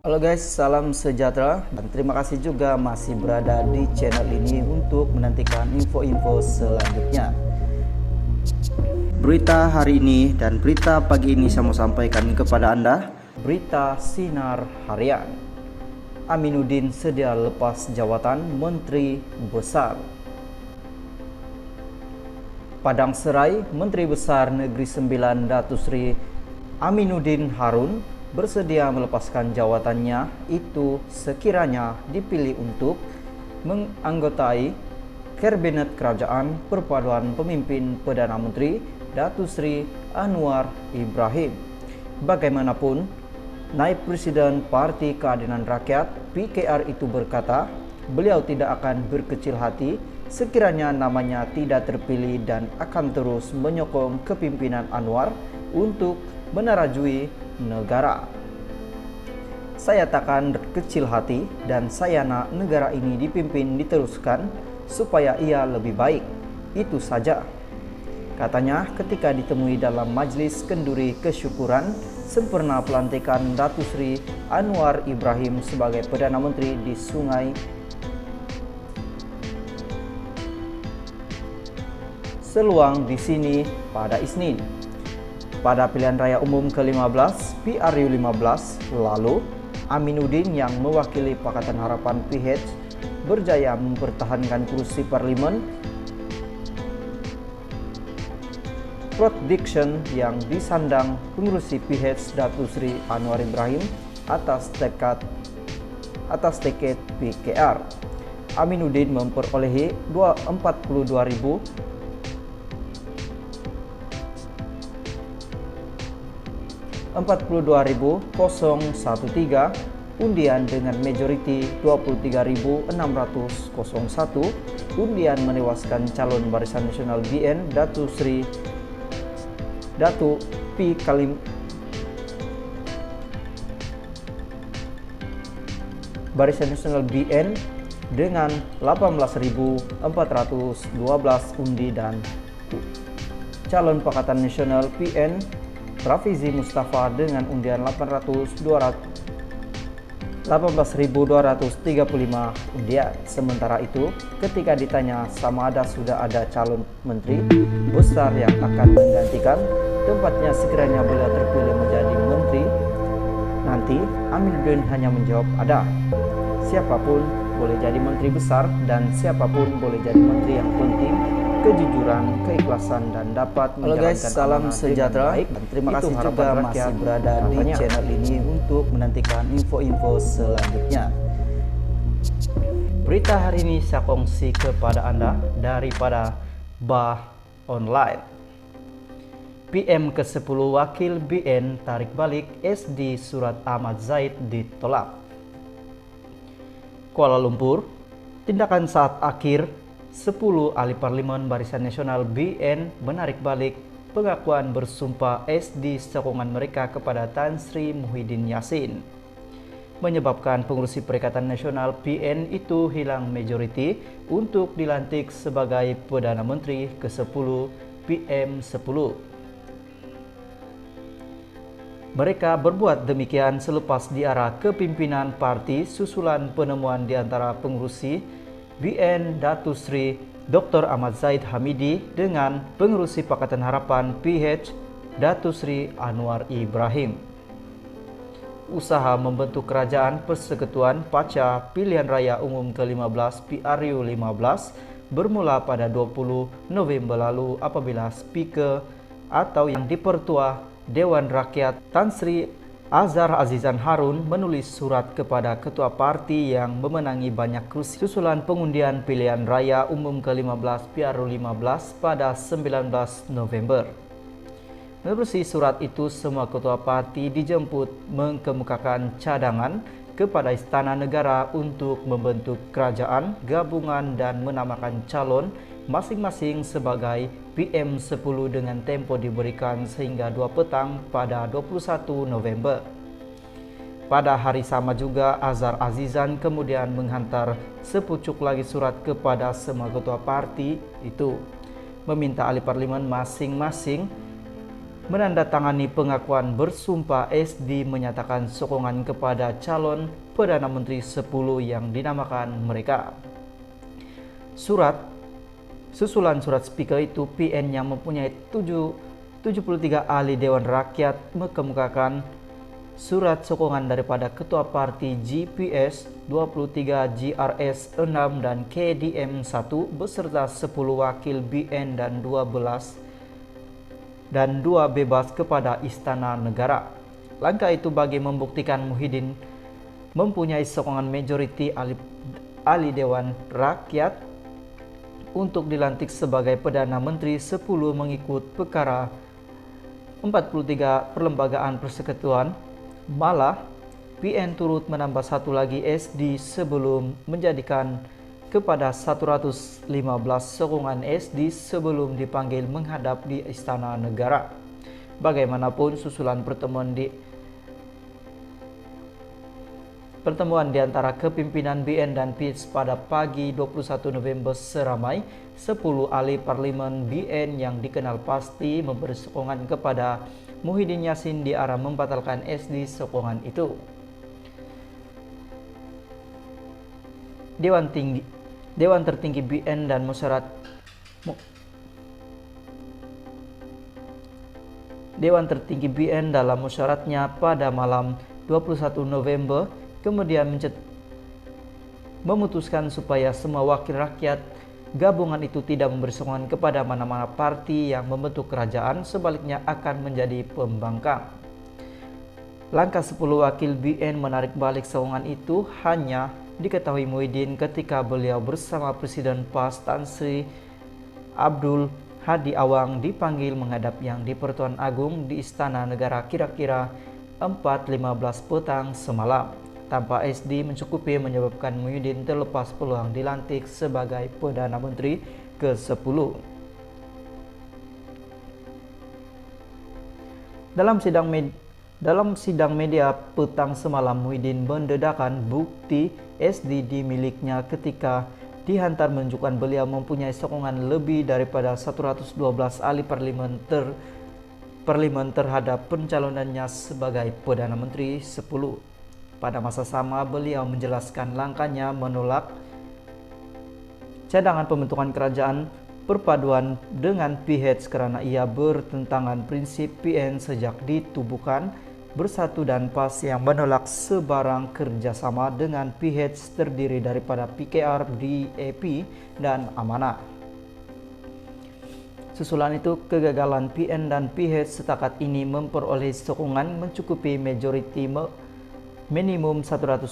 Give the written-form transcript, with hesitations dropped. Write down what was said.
Halo guys, salam sejahtera dan terima kasih juga masih berada di channel ini untuk menantikan info-info selanjutnya. Berita hari ini dan berita pagi ini saya mau sampaikan kepada Anda. Berita Sinar Harian. Aminuddin sedia lepas jawatan Menteri Besar. Padang Serai, Menteri Besar Negeri Sembilan Datuk Seri Aminuddin Harun bersedia melepaskan jawatannya itu sekiranya dipilih untuk menganggotai Kabinet Kerajaan Perpaduan Pemimpin Perdana Menteri Datuk Seri Anwar Ibrahim. Bagaimanapun, Naib Presiden Parti Keadilan Rakyat PKR itu berkata, beliau tidak akan berkecil hati sekiranya namanya tidak terpilih dan akan terus menyokong kepimpinan Anwar untuk menerajui negara. Saya takkan kecil hati dan saya nak negara ini dipimpin diteruskan supaya ia lebih baik. Itu saja, katanya ketika ditemui dalam majlis kenduri kesyukuran sempurna pelantikan Datuk Seri Anwar Ibrahim sebagai Perdana Menteri di Sungai Seluang di sini pada Isnin. Pada pilihan raya umum ke-15 PRU 15 lalu, Aminuddin yang mewakili Pakatan Harapan PH berjaya mempertahankan kursi parlimen. Prediction yang disandang pengurusi PH Datuk Seri Anwar Ibrahim atas tiket PKR. Aminuddin memperolehi 42.013 undian dengan majoriti 23.601 undian menewaskan calon Barisan Nasional BN Datuk P Barisan Nasional BN dengan 18.412 undi dan calon Pakatan Nasional PN Rafizi Mustafa dengan undian 18.235 undian. Sementara itu, ketika ditanya sama ada sudah ada calon menteri besar yang akan menggantikan tempatnya sekiranya beliau terpilih menjadi menteri nanti, Aminuddin hanya menjawab ada. Siapapun boleh jadi menteri besar dan siapapun boleh jadi menteri, yang penting kejujuran, keikhlasan dan dapat menjalankan. Halo guys, salam sejahtera dan terima kasih juga masih berada di channel ini untuk menantikan info-info selanjutnya. Berita hari ini saya kongsi kepada Anda daripada Bah Online. PM ke-10 Wakil BN tarik balik SD Surat Ahmad Zaid ditolak. Kuala Lumpur, tindakan saat akhir 10 ahli parlimen Barisan Nasional BN menarik balik pengakuan bersumpah SD sokongan mereka kepada Tan Sri Muhyiddin Yassin, menyebabkan pengurusi Perikatan Nasional PN itu hilang majoriti untuk dilantik sebagai Perdana Menteri ke-10 PM10. Mereka berbuat demikian selepas diarah kepimpinan parti susulan penemuan di antara pengurusi BN Datuk Seri Dr. Ahmad Zahid Hamidi dengan pengurusi Pakatan Harapan PH Datuk Seri Anwar Ibrahim. Usaha membentuk kerajaan persekutuan pasca pilihan raya umum ke-15 PRU 15 bermula pada 20 November lalu apabila Speaker atau yang dipertua Dewan Rakyat Tan Sri Azhar Azizan Harun menulis surat kepada ketua parti yang memenangi banyak kursi susulan pengundian pilihan raya umum ke-15 PRU 15 pada 19 November. Menerusi surat itu, semua ketua parti dijemput mengemukakan cadangan kepada Istana Negara untuk membentuk kerajaan gabungan dan menamakan calon masing-masing sebagai PM10 dengan tempo diberikan sehingga 2 petang pada 21 November. Pada hari sama juga, Azhar Azizan kemudian menghantar sepucuk lagi surat kepada semua ketua parti itu, meminta ahli parlimen masing-masing menandatangani pengakuan bersumpah. SD menyatakan sokongan kepada calon Perdana Menteri 10 yang dinamakan mereka. Susulan surat speaker itu, PN yang mempunyai 73 ahli Dewan Rakyat mengemukakan surat sokongan daripada Ketua Parti GPS 23, GRS 6 dan KDM 1 beserta 10 wakil BN dan 2 bebas kepada Istana Negara. Langkah itu bagi membuktikan Muhyiddin mempunyai sokongan majoriti ahli Dewan Rakyat untuk dilantik sebagai Perdana Menteri 10 mengikut perkara 43 Perlembagaan Persekutuan. Malah, PN turut menambah satu lagi SD sebelum menjadikan kepada 115 sokongan SD sebelum dipanggil menghadap di Istana Negara. Bagaimanapun, susulan pertemuan di antara kepimpinan BN dan PIS pada pagi 21 November seramai 10 ahli parlimen BN yang dikenal pasti memberi sokongan kepada Muhyiddin Yassin di arah membatalkan SD sokongan itu. Dewan Tertinggi BN dan Dewan Tertinggi BN dalam musyaratnya pada malam 21 November kemudian memutuskan supaya semua wakil rakyat gabungan itu tidak memberi sokongan kepada mana-mana parti yang membentuk kerajaan, sebaliknya akan menjadi pembangkang. Langkah 10 wakil BN menarik balik sokongan itu hanya diketahui Muhyiddin ketika beliau bersama Presiden PAS Tan Sri Abdul Hadi Awang dipanggil menghadap Yang di-Pertuan Agung di Istana Negara kira-kira 4.15 petang semalam. Tanpa SD mencukupi menyebabkan Muhyiddin terlepas peluang dilantik sebagai Perdana Menteri ke-10. Dalam sidang media petang semalam, Muhyiddin mendedahkan bukti SD di miliknya ketika dihantar menunjukkan beliau mempunyai sokongan lebih daripada 112 ahli parlimen terhadap pencalonannya sebagai Perdana Menteri 10. Pada masa sama, beliau menjelaskan langkahnya menolak cadangan pembentukan kerajaan perpaduan dengan PH karena ia bertentangan prinsip PN sejak ditubuhkan Bersatu dan PAS yang menolak sebarang kerjasama dengan PH terdiri daripada PKR, DAP, dan Amanah. Susulan itu, kegagalan PN dan PH setakat ini memperoleh sokongan mencukupi majoriti minimum 100